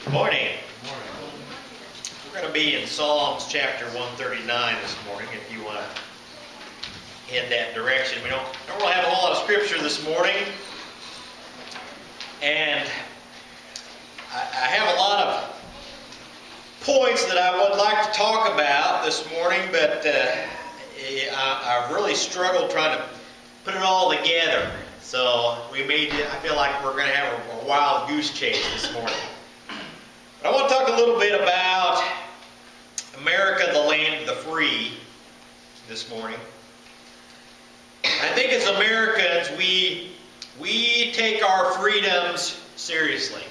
Good morning. We're going to be in Psalms chapter 139 this morning, if you want to head that direction. We don't really have a whole lot of scripture this morning, and I have a lot of points that I would like to talk about this morning, but I really struggled trying to put it all together. So I feel like we're going to have a wild goose chase this morning. But I want to talk a little bit about America, the land of the free, this morning. I think as Americans, we take our freedoms seriously.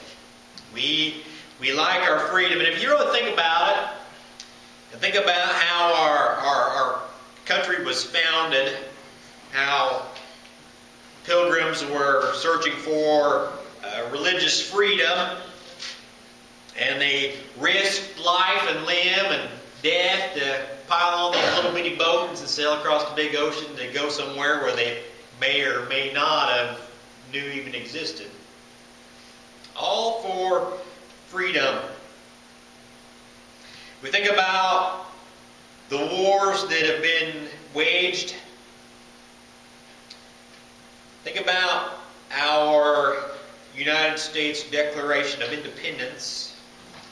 We like our freedom, and if you really think about it, and think about how our country was founded, how pilgrims were searching for religious freedom, and they risked life and limb and death to pile on these little bitty boats and sail across the big ocean to go somewhere where they may or may not have knew even existed. All for freedom. We think about the wars that have been waged. Think about our United States Declaration of Independence.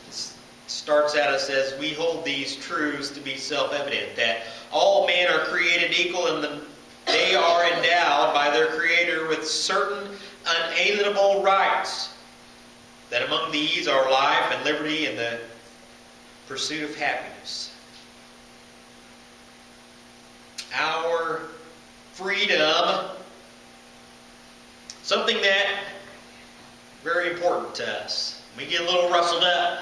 It starts out, it says, "We hold these truths to be self-evident, that all men are created equal and they are endowed by their Creator with certain unalienable rights, that among these are life and liberty and the pursuit of happiness." Our freedom, something that very important to us. We get a little rustled up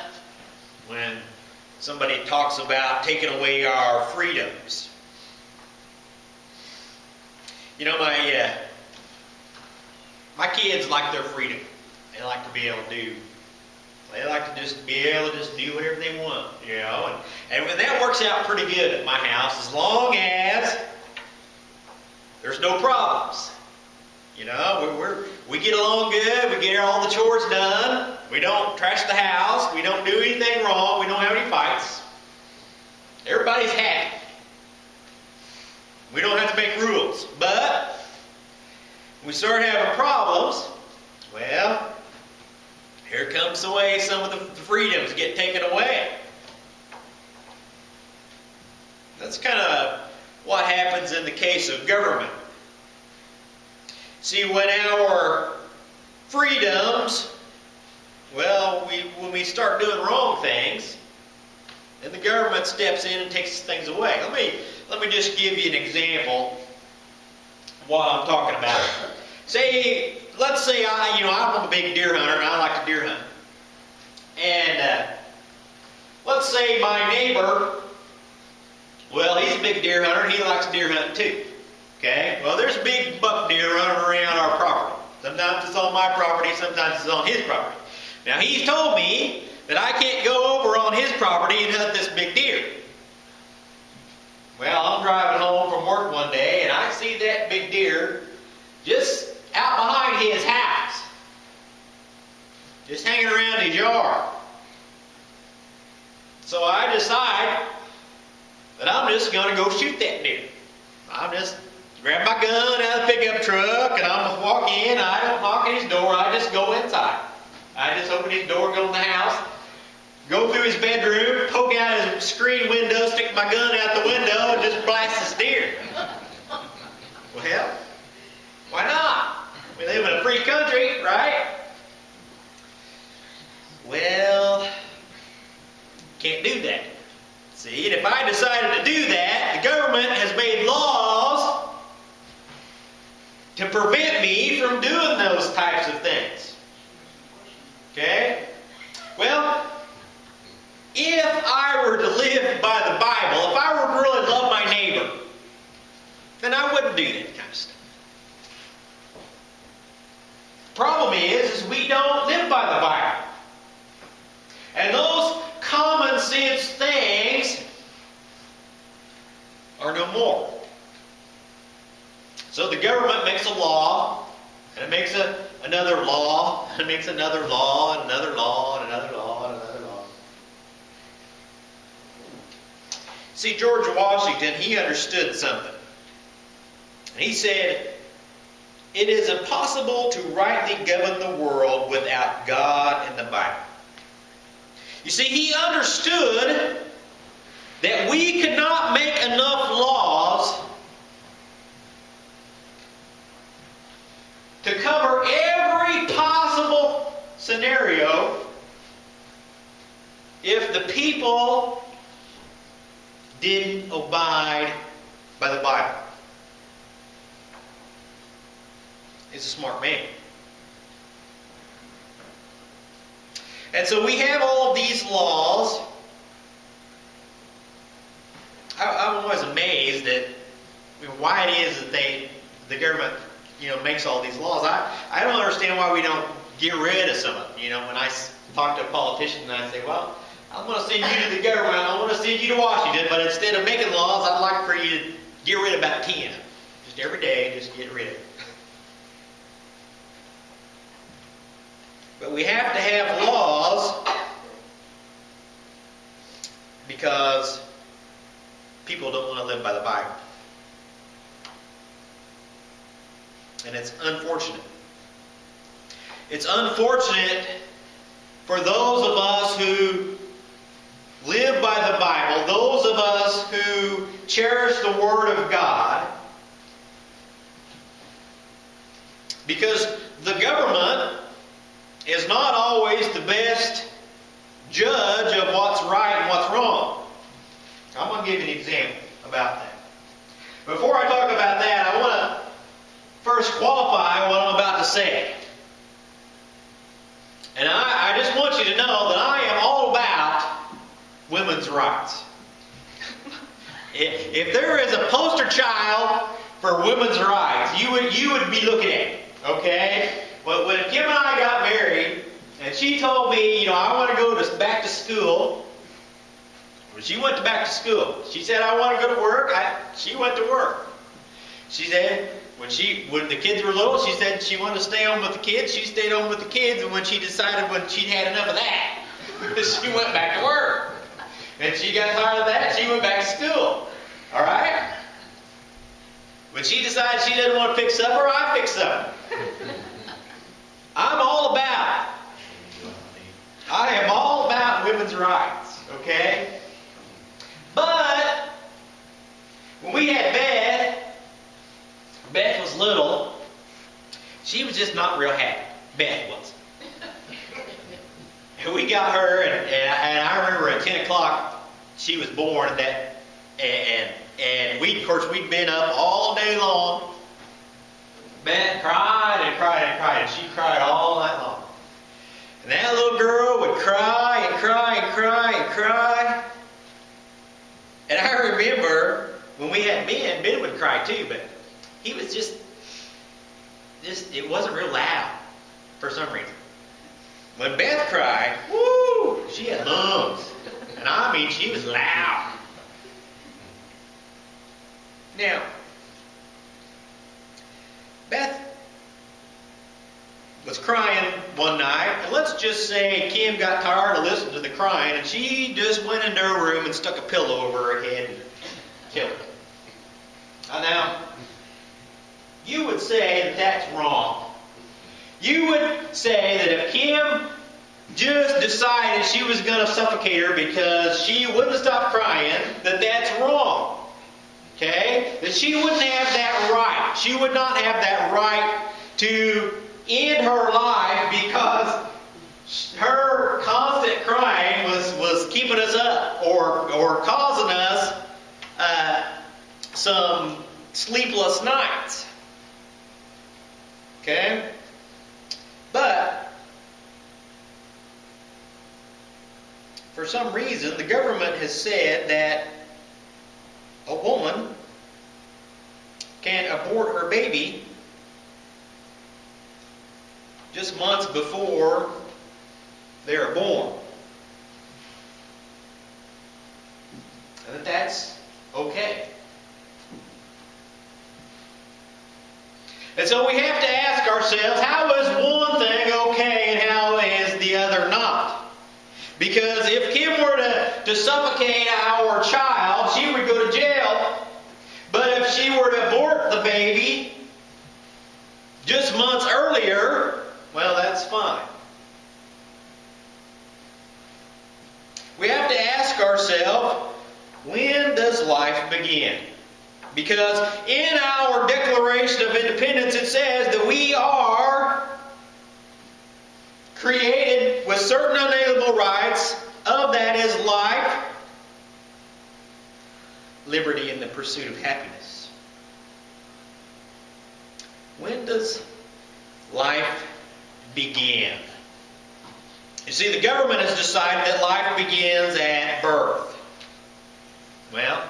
when somebody talks about taking away our freedoms. You know, my kids like their freedom. They like to be able to do. They like to just be able to just do whatever they want, you know. And that works out pretty good at my house, as long as there's no problems. You know, we get along good. We get all the chores done. We don't trash the house. We don't do anything wrong. We don't have any fights. Everybody's happy. We don't have to make rules. But when we start having problems, well, here comes the way some of the freedoms get taken away. That's kind of what happens in the case of government. See, when our freedoms, when we start doing wrong things, then the government steps in and takes things away. Let me just give you an example of what I'm talking about. Let's say I'm a big deer hunter and I like to deer hunt. And let's say my neighbor, he's a big deer hunter and he likes deer hunting too. Okay? Well, there's a big buck deer running around our property. Sometimes it's on my property, sometimes it's on his property. Now, he's told me that I can't go over on his property and hunt this big deer. Well, I'm driving home from work one day and I see that big deer just out behind his house, just hanging around his yard. So I decide that I'm just going to go shoot that deer. I'm just grab my gun out of the pickup truck and I'm going to walk in. I don't knock on his door. I just go inside. I just open his door, go in the house, go through his bedroom, poke out his screen window, stick my gun out the window, and just blast this deer. Well, why not? We live in a free country, right? Well, can't do that. See, and if I decided to do that, the government has made laws to prevent me from doing those types of things. Okay? Well, if I were to live by the Bible, if I were to really love my neighbor, then I wouldn't do that kind of stuff. The problem is we don't live by the Bible. And those common sense things are no more. So the government makes a law, and it makes another law, and it makes another law, and another law, and another law, and See, George Washington, he understood something. And he said, it is impossible to rightly govern the world without God and the Bible. You see, he understood that we could not make enough laws to cover every possible scenario if the people didn't abide by the Bible. He's a smart man. And so we have all of these laws. I'm always amazed at why it is that the government makes all these laws. I don't understand why we don't get rid of some of them. When I talk to a politician and I say, well, I'm going to send you to the government, I want to send you to Washington, but instead of making laws, I'd like for you to get rid of about 10. Just every day, just get rid of it. But we have to have laws because people don't want to live by the Bible. And it's unfortunate. It's unfortunate for those of us who live by the Bible, those of us who cherish the Word of God, because the government is not always the best judge of what's right and what's wrong. I'm going to give you an example about that. Before I talk about that, I want to first qualify what I'm about to say. And I just want you to know that I am all about women's rights. If there is a poster child for women's rights, you would be looking at it. Okay? But when Kim and I got married, and she told me, I want to go back to school. When she went back to school, she said, I want to go to work. She went to work. She said, when the kids were little, she said she wanted to stay home with the kids. She stayed home with the kids, and when she decided when she'd had enough of that, she went back to work. And she got tired of that, she went back to school. All right? When she decided she didn't want to fix supper, I fixed supper. I'm all about it. I am all about women's rights, okay? But when we had Beth was little, she was just not real happy. Beth was. And we got her, and I remember at 10 o'clock she was born, and we'd been up all day long. Beth cried and cried and cried, and she cried all night long. And that little girl would cry and cry and cry and cry. And I remember when we had Ben would cry too, but he was just it wasn't real loud for some reason. When Beth cried, woo, she had lungs. And I mean, she was loud. Now, Beth was crying one night, and let's just say Kim got tired of listening to the crying, and she just went into her room and stuck a pillow over her head and killed her. Now, you would say that that's wrong. You would say that if Kim just decided she was going to suffocate her because she wouldn't stop crying, that that's wrong. Okay? That she wouldn't have that right. She would not have that right to end her life because her constant crying was keeping us up or causing us some sleepless nights. Okay? But for some reason, the government has said that a woman can abort her baby just months before they are born. And that's okay. And so we have to ask ourselves, how is one thing okay and how is the other not? Because if Kim were to suffocate our child law, she would go to jail. But if she were to abort the baby just months earlier, well, that's fine. We have to ask ourselves, when does life begin? Because in our Declaration of Independence it says that we are created with certain unalienable rights. Of that is life, liberty, and the pursuit of happiness. When does life begin? You see, the government has decided that life begins at birth. Well,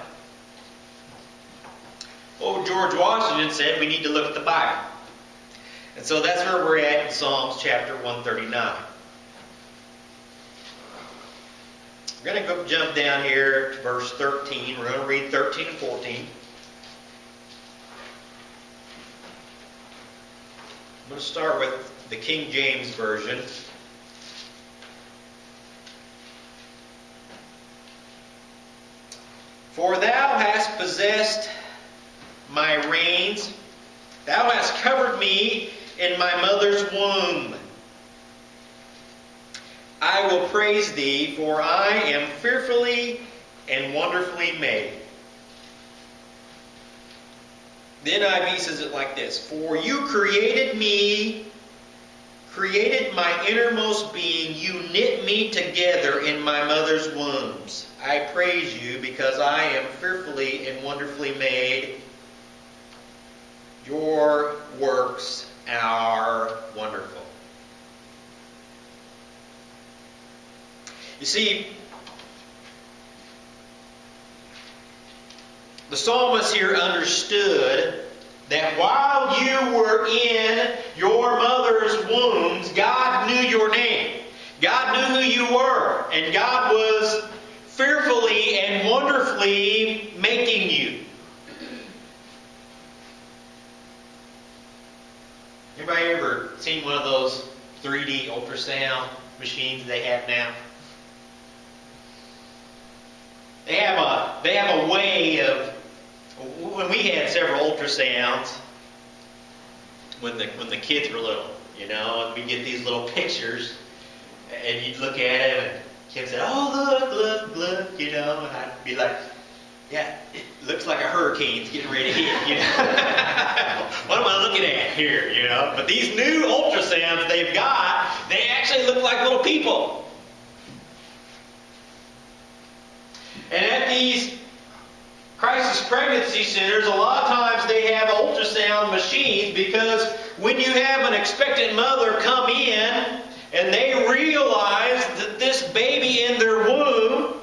old George Washington said we need to look at the Bible. And so that's where we're at in Psalms chapter 139. We're going to go jump down here to verse 13. We're going to read 13 and 14. I'm going to start with the King James Version. For thou hast possessed my reins, thou hast covered me in my mother's womb. I will praise thee, for I am fearfully and wonderfully made. The NIV says it like this: For you created me, created my innermost being, you knit me together in my mother's wombs. I praise you because I am fearfully and wonderfully made. Your works are wonderful. You see, the psalmist here understood that while you were in your mother's wombs, God knew your name. God knew who you were. And God was fearfully and wonderfully making you. Anybody ever seen one of those 3D ultrasound machines they have now? They have a way of, when we had several ultrasounds when the kids were little, and we get these little pictures, and you'd look at them, and kids said, "Oh, look," and I'd be like, "Yeah, it looks like a hurricane's getting ready to hit." What am I looking at here? But these new ultrasounds they've got, they actually look like little people. And at these crisis pregnancy centers, a lot of times they have ultrasound machines, because when you have an expectant mother come in and they realize that this baby in their womb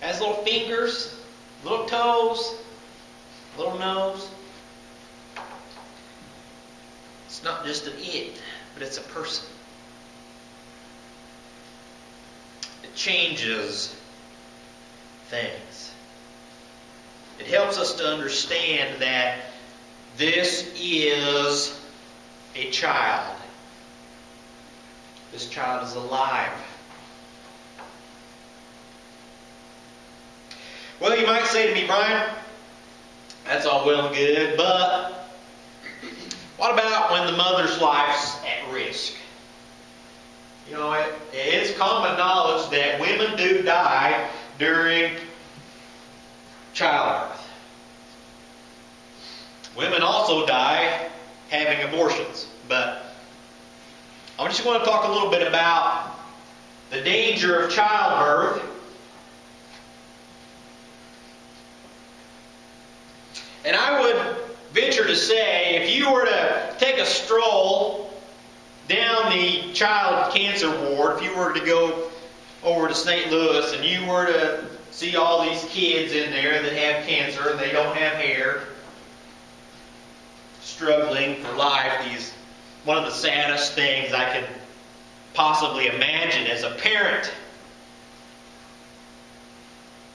has little fingers, little toes, little nose, it's not just an it, but it's a person. It changes things. It helps us to understand that this is a child. This child is alive. Well, you might say to me, "Brian, that's all well and good, but what about when the mother's life's at risk?" It is common knowledge that women do die during childbirth. Women also die having abortions. But I just want to talk a little bit about the danger of childbirth. And I would venture to say, if you were to take a stroll down the child cancer ward, if you were to go over to St. Louis and you were to see all these kids in there that have cancer and they don't have hair, struggling for life, one of the saddest things I could possibly imagine as a parent.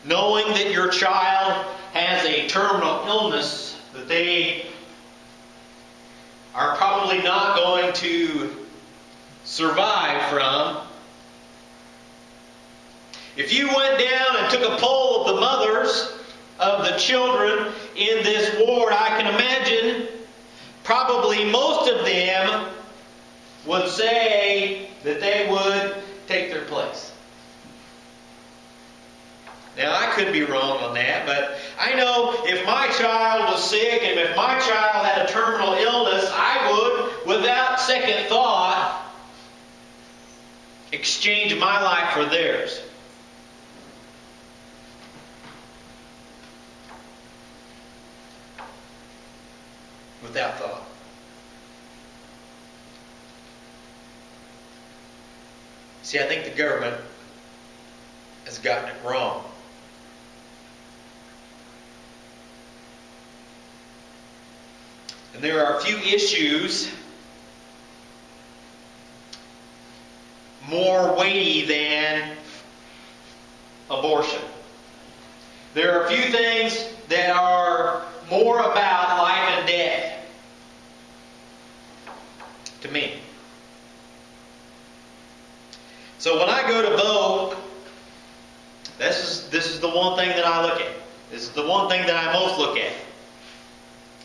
Knowing that your child has a terminal illness that they are probably not going to survive from. If you went down and took a poll of the mothers of the children in this ward, I can imagine probably most of them would say that they would take their place. Now, I could be wrong on that, but I know if my child was sick and if my child had a terminal illness, I would, without second thought, exchange my life for theirs. Without thought. See, I think the government has gotten it wrong. And there are a few issues more weighty than abortion. There are a few things that are more about life and death to me. So when I go to vote, this is the one thing that I look at. This is the one thing that I most look at.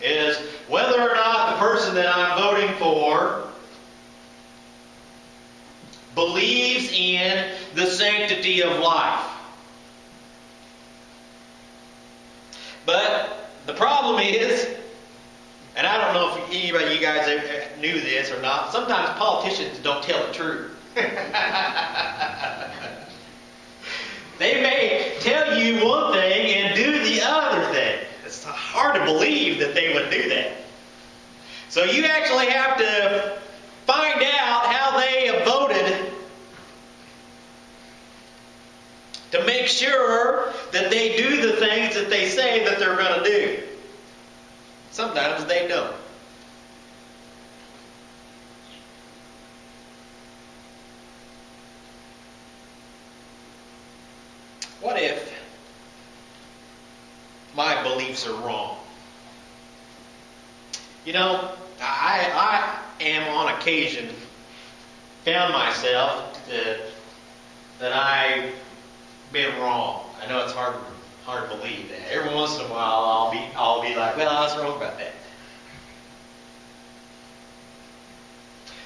Is whether or not the person that I'm voting for believes in the sanctity of life. But the problem is, and I don't know if anybody of you guys knew this or not, sometimes politicians don't tell the truth. They may tell you one thing and do the other thing. It's hard to believe that they would do that. So you actually have to find out how they have voted to make sure that they do the things that they say that they're going to do. Sometimes they don't. What if my beliefs are wrong? You know, I am on occasion found myself that I've been wrong. I know it's hard to believe that. Every once in a while I'll be like, well, I was wrong about that.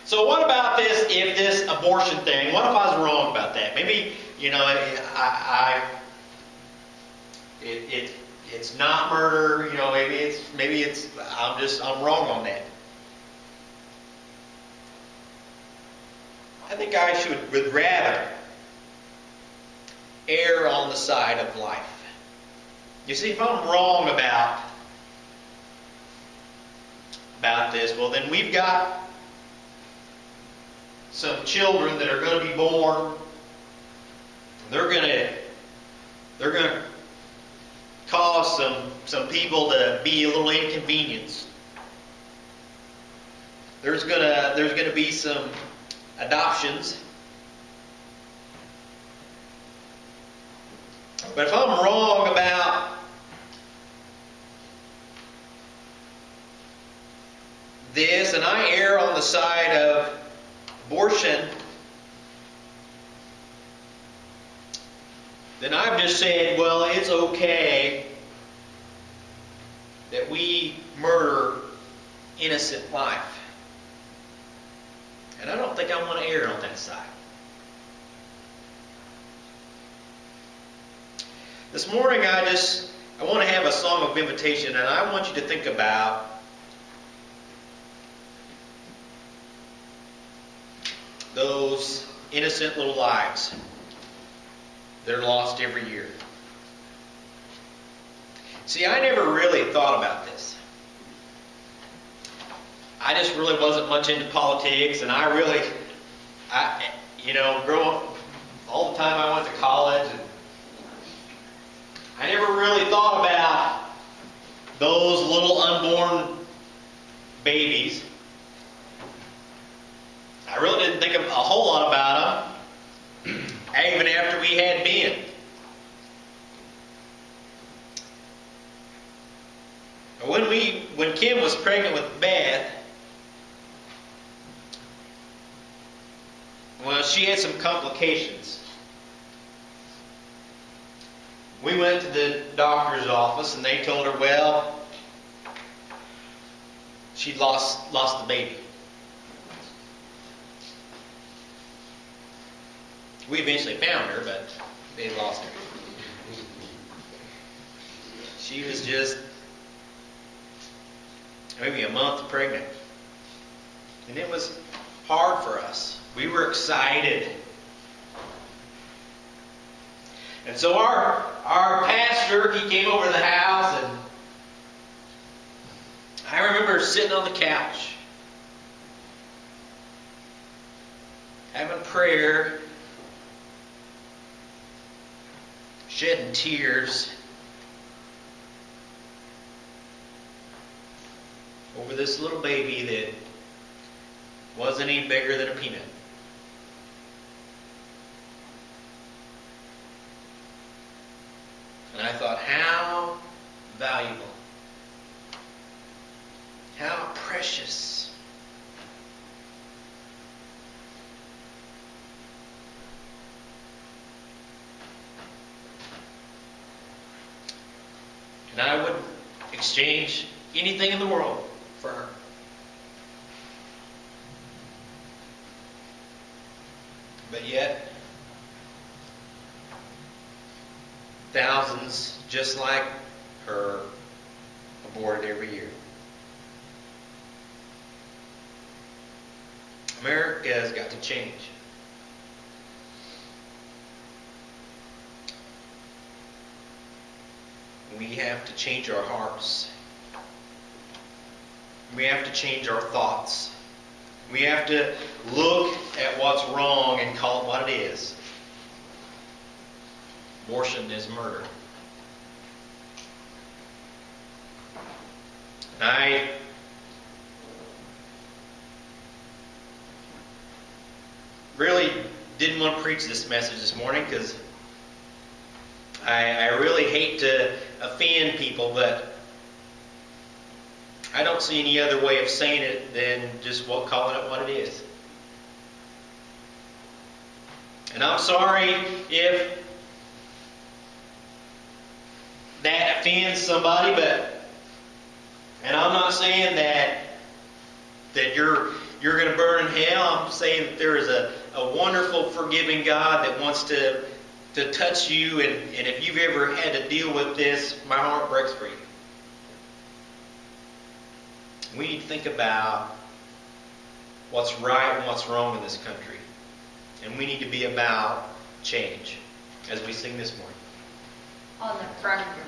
So what about this abortion thing? What if I was wrong about that? Maybe, you know, it's not murder, you know, maybe it's I'm wrong on that. I think I would rather err on the side of life. You see, if I'm wrong about this, well then we've got some children that are going to be born. They're going to cause some people to be a little inconvenienced. There's going to be some adoptions. But if I'm wrong about this and I err on the side of abortion, then I've just said, well, it's okay that we murder innocent life. And I don't think I want to err on that side. This morning I want to have a song of invitation, and I want you to think about those innocent little lives that are lost every year. See, I never really thought about this. I just really wasn't much into politics, and growing up, all the time I went to college, and I never really thought about those little unborn babies. I really didn't think a whole lot about them, even after we had Ben. When Kim was pregnant with Beth, well, she had some complications. we went to the doctor's office and they told her, well, she'd lost the baby. We eventually found her, but they lost her. She was just maybe a month pregnant. And it was hard for us. We were excited. And so our pastor, he came over to the house, and I remember sitting on the couch having prayer, shedding tears over this little baby that wasn't any bigger than a peanut. And I thought, how valuable, how precious. And I would exchange anything in the world for her. But yet, thousands just like her aborted every year. America has got to change. We have to change our hearts. We have to change our thoughts. We have to look at what's wrong and call it what it is. Abortion is murder. I really didn't want to preach this message this morning because I really hate to offend people, but I don't see any other way of saying it than just calling it what it is. And I'm sorry if that offends somebody, and I'm not saying that you're going to burn in hell. I'm saying that there is a wonderful, forgiving God that wants to touch you, and if you've ever had to deal with this, my heart breaks for you. We need to think about what's right and what's wrong in this country. And we need to be about change, as we sing this morning. On the front of your